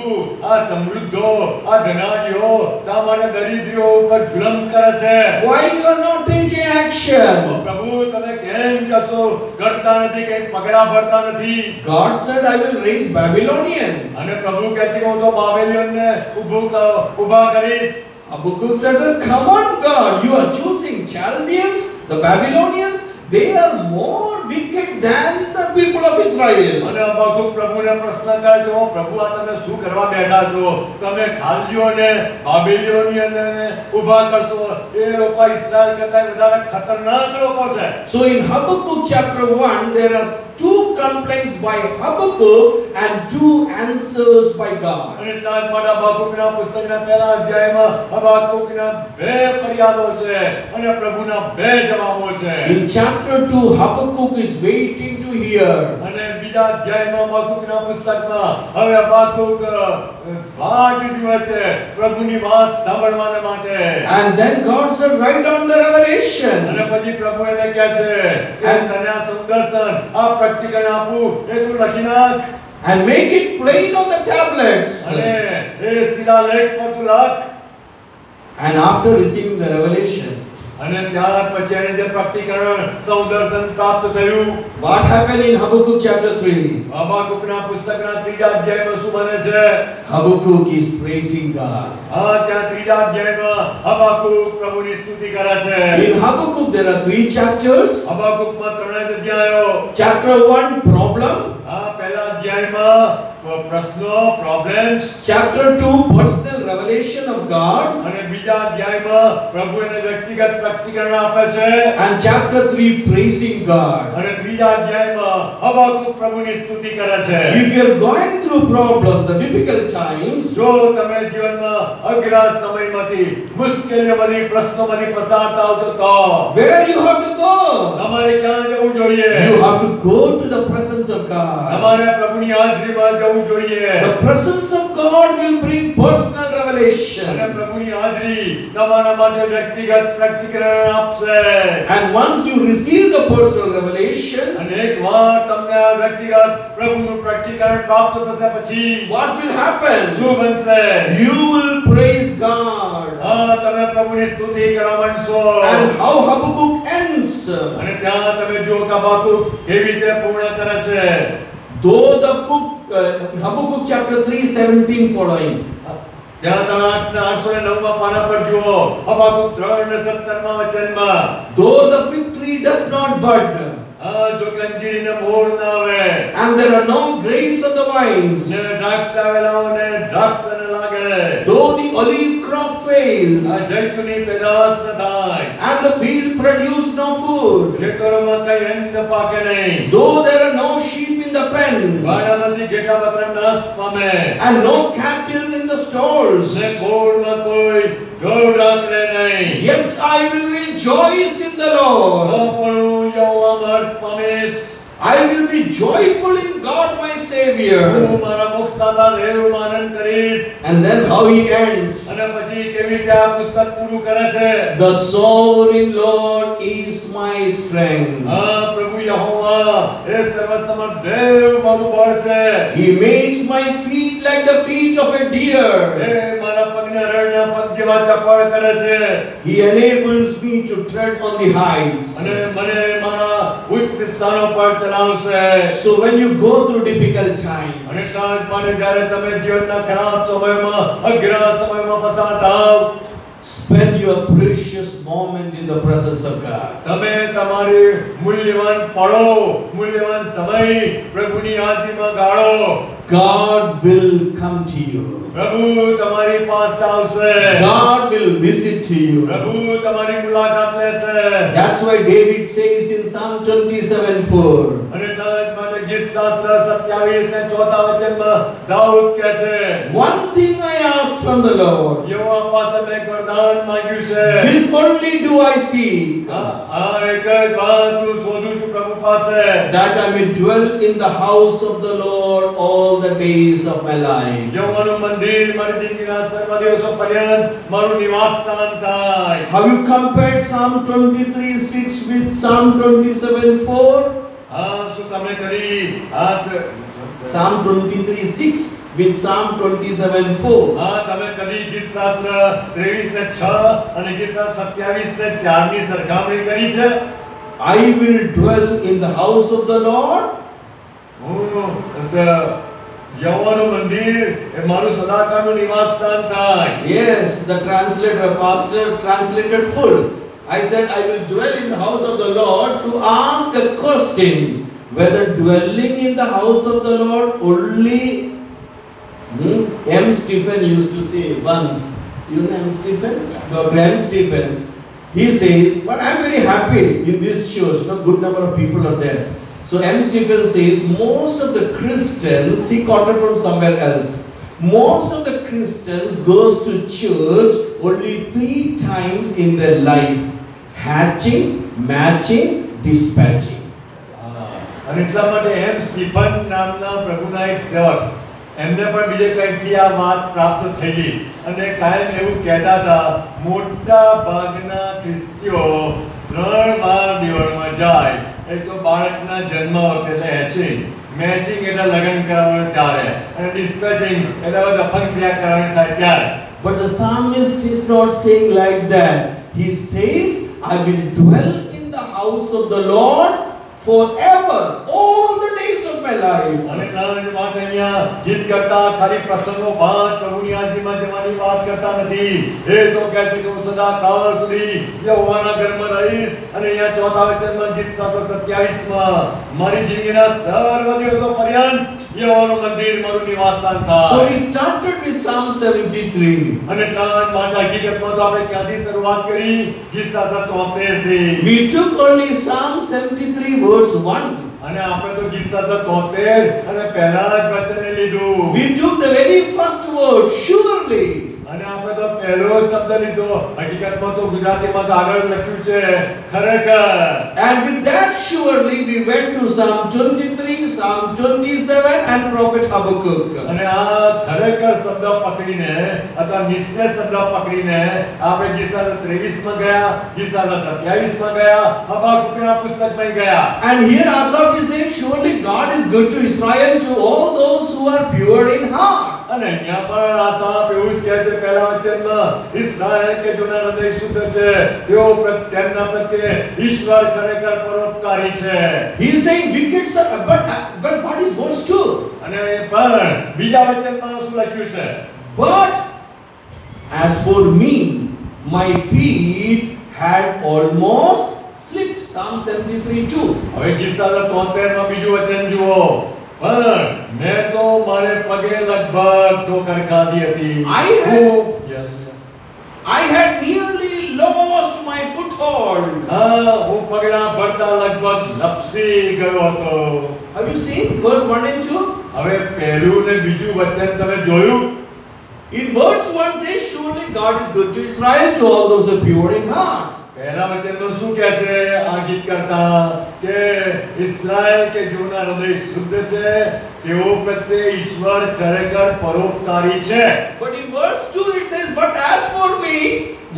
આ સમૃદ્ધો આ ધનાઢ્યો સામાન્ય દરિદ્રીઓ ઉપર જુલમ કરે છે. Why you are not taking action? ઓ પ્રભુ તમે કેમ કશો કરતા નથી કે પગલા ભરતા નથી? God said, I will raise Babylonian. અને પ્રભુ કહે છે કે હું તો બાબેલિયનને ઊભા કરીશ. Habakkuk said that, come on God, you are choosing Chaldeans, the Babylonians, they are more wicked than the people of Israel. અને હબાકુક પ્રભુને પ્રશ્ન કરે છે ઓ પ્રભુ આ તમે શું કરવા બેઠા છો? તમે ખાલીઓને બાબેલિયનને ઊભા કરશો. એ લોકો ઇસ્રાએલ કરતા વધારે ખતરનાક લોકો છે. So in Habakkuk chapter 1 there are 2 complaints by Habakkuk and 2 answers by God. અને એટલા જ માટે હબાકુકના પુસ્તકના પહેલા અધ્યાયમાં હબાકુકના 2 ફરિયાદો છે અને પ્રભુના 2 જવાબો છે. In chapter 2 Habakkuk is waiting to hear. અને બીજા અધ્યાયમાં હબાકુકના પુસ્તકમાં હવે હબાકુક વાટ જુએ છે પ્રભુની વાત સાંભળવાને માટે. And then God said, write down the revelation. અને પછી પ્રભુ એને કહે છે કે તને આ સુદર્શન આ પ્રકટીકરણ આપું એ તું લખી નાખ. And make it plain on the tablets. અને એ શિલાલેખ પર તું લખ. And after receiving the revelation, અને ત્યાર પછી એને જે પ્રકટીકરણ સુદર્શન પ્રાપ્ત થયું. what happened in Habakkuk chapter 3? હબાકુકના પુસ્તકના 3જા અધ્યાયમાં શું બને છે? Habakkuk is praising God. હા ત્યાં 3જા અધ્યાયમાં હબાકુક પ્રભુની સ્તુતિ કરે છે. In Habakkuk there are 3 chapters. હબાકુકમાં 3 જ અધ્યાયો. Chapter 1 problem. હા પહેલા અધ્યાયમાં પ્રશ્નો problems. Chapter 2 personal revelation of God. અને બીજા અધ્યાયમાં પ્રભુ એને વ્યક્તિગત પ્રકટીકરણ આપે છે. And chapter 3 praising God. અને ત્રીજા અધ્યાયમાં હબાકુક પ્રભુની સ્તુતિ કરે છે. If you are going through problems, the difficult times, જો તમે જીવનમાં અઘરા સમયમાંથી મુશ્કેલીઓમાંથી પ્રશ્નોમાંથી પસાર થાઓ છો તો where you have to go? તમારે ક્યાં જવું જોઈએ? You have to go to the presence of God. તમારે પ્રભુની હાજરીમાં જવું જોઈએ. The presence of God will bring personal revelation. અને પ્રભુની હાજરી તમારા માટે વ્યક્તિગત પ્રકટીકરણ આપશે. And once you receive the personal revelation, અને એકવાર તમને આ વ્યક્તિગત પ્રભુનું પ્રકટીકરણ પ્રાપ્ત થશે પછી what will happen? શું બનશે? You will praise God. હા તમે પ્રભુની સ્તુતિ કરવા માંડશો. And how Habakkuk ends. અને ત્યાં તમે જો હબાકુક કેવી રીતે પૂર્ણ કરે છે. Though the Habakkuk chapter 3:17 following. ત્યાં તમે 809માં પાના પર જુઓ હબાકુક 3:17માં વચનમાં Though the fig tree does not bud, જો કે અંજીરીને મોર ના આવે and there are no grapes on the vines, ને દ્રાક્ષ આવેલાઓને દ્રાક્ષ ન લાગે, though the olive crop fails, જૈતુની પેદાશ ન થાય, and the field produce no food, ખેતરોમાં કઈ અન્ન પાકે નહીં, though there are no sheep in the pen, વાડામાંથી ઘેટા બકરા નાશ પામે, and no cattle in the stalls, ને ગોળમાં કોઈ ઢોર રાખે નહીં, yet I will rejoice in the Lord. તો પણ હું યહોવામાં હર્ષ પામીશ. I will be joyful in God my Savior. હું મારા મોક્ષદાતાને આનંદ કરીશ. And then how he ends. અને પછી કેવી રીતે આ પુસ્તક પૂરું કરે છે. The sovereign Lord is my strength. પ્રભુ યહોવા એ સર્વસમર્થ દેવ મારું બળ છે. He makes my feet like the feet of a deer. એ મારા પગને રણના પગ જેવા ચપળ કરે છે. He enables me to tread on the heights. અને મને મારા ઉચ્ચ સ્થાનો પર ચલાવશે. So when you go through difficult times, અને કાજ માટે જ્યારે તમે જીવનના ખરાબ સમયમાં અઘરા સમયમાં પસાર થાવ, spend your precious moment in the presence of God. તમે તમારી મૂલ્યવાન પળો મૂલ્યવાન સમય પ્રભુની હાજરીમાં ગાળો. God will come to you. પ્રભુ તમારી પાસે આવશે. God will visit you. પ્રભુ તમારી મુલાકાત લેશે. That's why David says in Psalm 27:4. અને એટલા જ માટે ગીત શાસ્ત્ર 27 ને 4 વચનમાં દાઉદ કહે છે, One thing I asked from the Lord, યહોવા પાસે મેં એક વરદાન માંગ્યું છે. this only do I seek, આ એક જ વાત હું શોધું છું પ્રભુ પાસે, that I may dwell in the house of the Lord all the days of my life. યહોવાનું મંદિર મારી જિંદગીના સર્વ દિવસો પર્યંત મારું નિવાસસ્થાન થાય. Have you compared Psalm 23:6 with Psalm 27:4? શું તમે કરી Psalm 23:6 with Psalm 27:4. તમે કદી ગીત શાસ્ત્ર 23 ને 6 અને ગીત શાસ્ત્ર 27 ને 4 ની સરખામણી કરી છે? I will dwell in the house of the Lord. યહોવાનું મંદિર એ મારું સદાકાળનું નિવાસસ્થાન થાય. Yes, the pastor translated full. I said I will dwell in the house of the Lord to ask a question whether dwelling in the house of the Lord only M. Stephen used to say once. You know M. Stephen? Dr. M. Stephen. He says, but I am very happy in this church. No good number of people are there. So M. Stephen says most of the Christians, he quoted from somewhere else. Most of the Christians goes to church only 3 times in their life: hatching, matching, dispatching. અને એટલા માટે એમ Stephen નામના પ્રભુના એક સેવક એમને પણ બીજે કંઈકથી આ વાત પ્રાપ્ત થયેલી અને કાયમ એવું કહેતા હતા, મોટા ભાગના ખ્રિસ્તીઓ 3 વાર દિવાળમાં જાય. એક તો બાળકના જન્મ વખતે એટલે હેચિંગ, મેચિંગ એટલે લગ્ન કરાવવાનું ત્યારે, અને ડિસ્પેચિંગ એટલે દફન ક્રિયા કરવાની થાય ત્યારે. But the psalmist is not saying like that. He says, I will dwell in the house of the Lord forever, all the days of my life. અને નાની વાત અહીંયા ગીત કરતા ખાલી પ્રસંગો બાદ પ્રભુની હાજરીમાં જવાની વાત કરતા નથી. એ તો કહે છે કે હું સદાકાળ સુધી યહોવાના ઘરમાં રહીશ. અને અહીંયા 4 વચનમાં ગીત શાસ્ત્ર 27 માં મારી જિંદગીના સર્વ દિવસો પર્યંત યહોવાનું મંદિર મારું નિવાસસ્થાન થાય. So we started with Psalm 73. અને એટલા જ માટે હકીકતમાં તો આપણે ક્યાંથી શરૂઆત કરી? ગીત શાસ્ત્ર 73 થી. We took only Psalm 73 verse 1. અને આપણે તો ગીત શાસ્ત્ર 73 અને પહેલા જ વચનને લીધું. We took the very first word, surely. અને આપણે તો પહેલો શબ્દ લીધો. હકીકતમાં તો ગુજરાતીમાં તો આગળ લખ્યું છે ખરેખર. And with that surely we went to Psalm 23, Psalm 27 and Prophet Habakkuk. અને આ ખરેખર શબ્દ પકડીને અથવા નિશ્ચય શબ્દ પકડીને આપણે ગીત શાસ્ત્ર 23 માં ગયા, ગીત શાસ્ત્ર 27 માં ગયા, હબાકુકના પુસ્તકમાં ગયા. And here Asaph is saying surely God is good to Israel, to all those who are pure in heart. અને અહીંયા પણ આસાપ એવું જ કહે છે પહેલા વચનમાં, ઇસ્રાએલ કે જેના હૃદય શુદ્ધ છે તેઓ તેમના પ્રત્યે ઈશ્વર ખરેખર પરોપકારી છે. He is saying wicked but what is verse 2? અને પણ બીજા વચનમાં શું લખ્યું છે? But as for me, my feet had almost slipped. Psalm 73:2. હવે ગીત શાસ્ત્ર 73 માં બીજું વચન જુઓ. પણ મેં તો મારે પગે લગભગ ઠોકર ખાધી હતી. I had nearly lost my foothold. હું પગલા ભરતા લગભગ લપસી ગયો હતો. Have you seen verse 1 and 2? હવે પહેલું ને બીજું વચન તમે જોયું? In verse 1 says surely God is good to Israel, to all those who are pure in heart. પહેલા વચનમાં શું કહે છે આ ગીત કરતા? કે ઇસ્રાએલ કે જેઓના હૃદય શુદ્ધ છે તેઓ પ્રત્યે ઈશ્વર ખરેખર પરોપકારી છે. But in verse 2 it says, but as for me,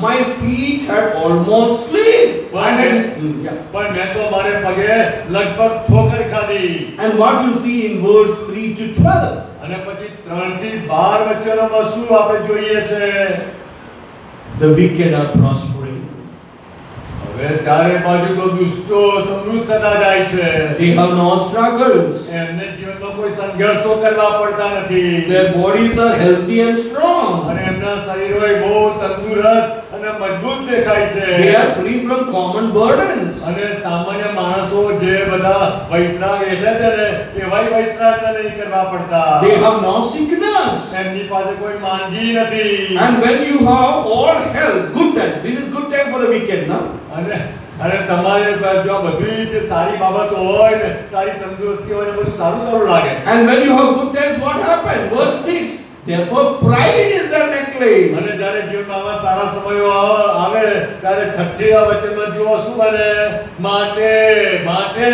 my feet had almost slipped. પણ મેં તો મારે પગે લગભગ ઠોકર ખાધી. And what you see in verse 3 to 12? અને પછી 3 થી 12 વચનોમાં શું આપણે જોઈએ છે? The wicked are prospering. હવે ચારે બાજુ તો દુષ્ટો સમૃદ્ધ થતા જાય છે. They have no struggles. એમને જીવનમાં કોઈ સંઘર્ષો કરવા પડતા નથી. Their bodies are healthy and strong. અને એમના શરીરો બહુ તંદુરસ્ત અને મજબૂત દેખાય છે. They are free from common burdens. અને સામાન્ય માણસો જે બધા વૈતરા વેઠે છે ને એવાય વૈતરા નહીં કરવા પડતા. They have no sickness. એમની પાસે કોઈ માંદગી નથી. And when you have all health, good time. This is good time for the weekend, no? અને તમારે જો બધી જે સારી બાબતો હોય ને સારી તંદુરસ્તી હોય ને બધું સારું લાગે. And when you have good times, what happened? Verse 6. Therefore, pride is their necklace. અને જ્યારે જીવનમાં આવા સારા સમયો આવે ત્યારે છઠ્ઠા વચનમાં જુઓ શું બને? માટે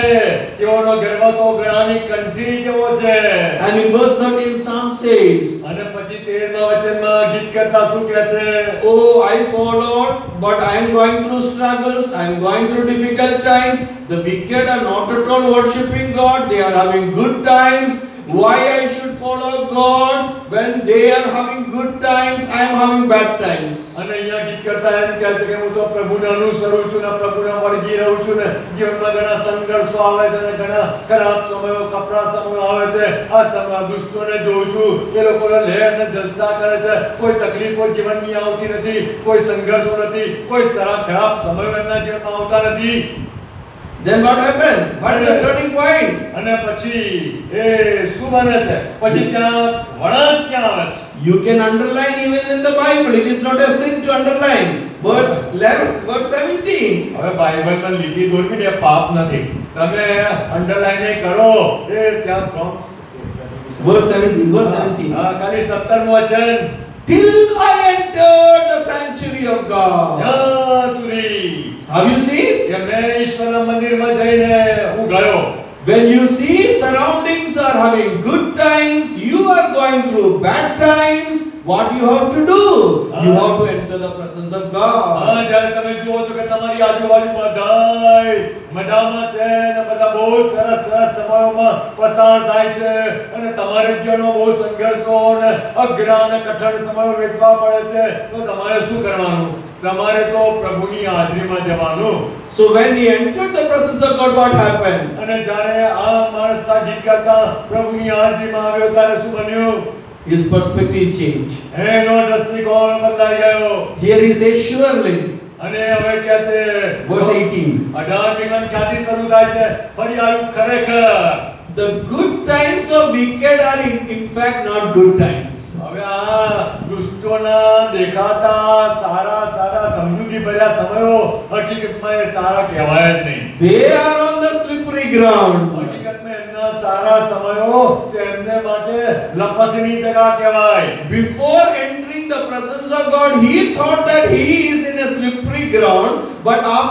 તેઓનો ગર્વ તો ગળાની કંઠી જેવો છે. And in verse 13, Psalm says, અને પછી 13મા વચનમાં ગીતકર્તા શું કહે છે? Oh, I followed, but I am going through struggles. I am going through difficult times. The wicked are not at all worshipping God. They are having good times. Why I should follow God when they are having good times? I am having bad times. અને અહીંયા ગીતકર્તા એમ કહે છે કે હું તો પ્રભુને અનુસરું છું ને પ્રભુને વળગી રહું છું ને જીવનમાં ઘણા સંઘર્ષો આવે છે ને ઘણા ખરાબ સમયો કપરા સમયો આવે છે. આ સમય દુષ્ટોને જોઉં છું એ લોકો લહેર ને જલસા કરે છે. કોઈ તકલીફો જીવનની આવતી નથી, કોઈ સંઘર્ષો નથી, કોઈ ખરાબ સમયો એમના જીવનમાં આવતા નથી. Then what happened? What is the turning point? અને પછી એ શું બને છે? પછી ત્યાં વળાંક ક્યાં આવે છે? You can underline even in the Bible. It is not a sin to underline. Verse 11, verse 17. હવે બાઇબલમાં લીટી દોરવી ને પાપ નથી. તમે અંડરલાઈન કરો એ ત્યાં verse 17. ખાલી 17મું વચન. Till I entered the sanctuary of God. ત્યાં સુધી Have you seen? કે મેં ઈશ્વરના મંદિરમાં જઈને હું ગયો. When you see surroundings are having good times, you are going through bad times, what you have to do? You have to enter the presence of God. જ્યારે તમે જુઓ છો કે તમારી આજુબાજુ બધાય મજામાં છે ને બધા બહુ સરસ સમયોમાં પસાર થાય છે અને તમારે જીવનમાં બહુ સંઘર્ષો અને અઘરા અને કઠણ સમયો વેઠવા પડે છે તો તમારે શું કરવાનું? તમારે તો પ્રભુની હાજરીમાં જવાનું. So when he entered the presence of God, what happened? અને જ્યારે આ માણસ આ ગીત કરતા પ્રભુની હાજરીમાં આવ્યો ત્યારે શું બન્યું? His perspective changed. એનો દ્રષ્ટિકોણ બદલાઈ ગયો. Here he says surely. અને હવે કહે છે verse 18. 18મી લાઈન ક્યાંથી શરૂ થાય છે? ફરી આવ્યું ખરેખર. The good times of wicked are in fact not good times. હવે આ દુષ્ટોના દેખાતા સારા સમૃદ્ધિ ભર્યા સમયો હકીકતમાં એ સારા કહેવાય જ નહીં. They are on the slippery ground. હકીકતમાં એમના સારા સમયો તે એમને માટે લપસણી જગા કહેવાય. Before entering the presence of God, he thought that he is in a slippery ground, but after